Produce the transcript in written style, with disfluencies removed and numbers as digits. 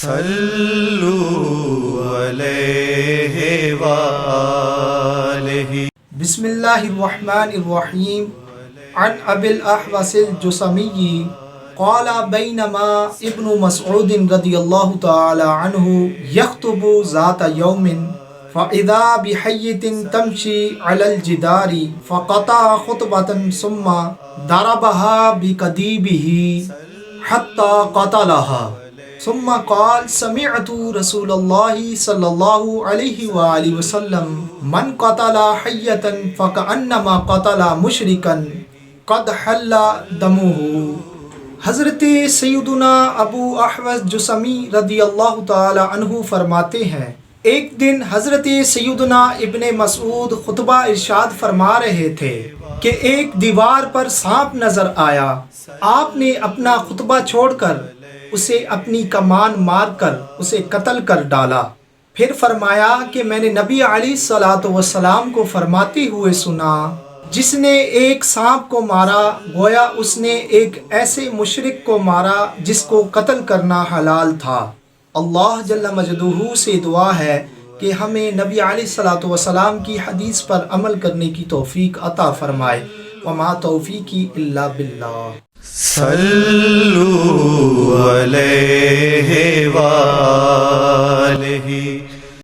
صلوا علیہ وآلہ۔ بسم اللہ الرحمن الرحیم۔ عن ابی الاحوص الجسمی قال بینما ابن مسعود رضی اللہ تعالی عنہ یخطب ذات یوم فاذا بحیۃ تمشی علی الجدار فقطع خطبۃ ثم ضربها بقدیبہ حتی قتلها ثم قال سمعت رسول اللہ صلی اللہ علیہ وآلہ وسلم من قتل حیۃ فکأنما قتل مشرکا قد حل دمہ۔ حضرت سیدنا ابو احوص جسمی رضی اللہ تعالی عنہ فرماتے ہیں، ایک دن حضرت سیدنا ابن مسعود خطبہ ارشاد فرما رہے تھے کہ ایک دیوار پر سانپ نظر آیا۔ آپ نے اپنا خطبہ چھوڑ کر اسے اپنی کمان مار کر اسے قتل کر ڈالا۔ پھر فرمایا کہ میں نے نبی علیہ الصلوۃ والسلام کو فرماتے ہوئے سنا، جس نے ایک سانپ کو مارا گویا اس نے ایک ایسے مشرک کو مارا جس کو قتل کرنا حلال تھا۔ اللہ جل مجدہ سے دعا ہے کہ ہمیں نبی علیہ الصلوۃ والسلام کی حدیث پر عمل کرنے کی توفیق عطا فرمائے۔ وما توفیقی الا باللہ۔ صلوا علیہ وآلہ۔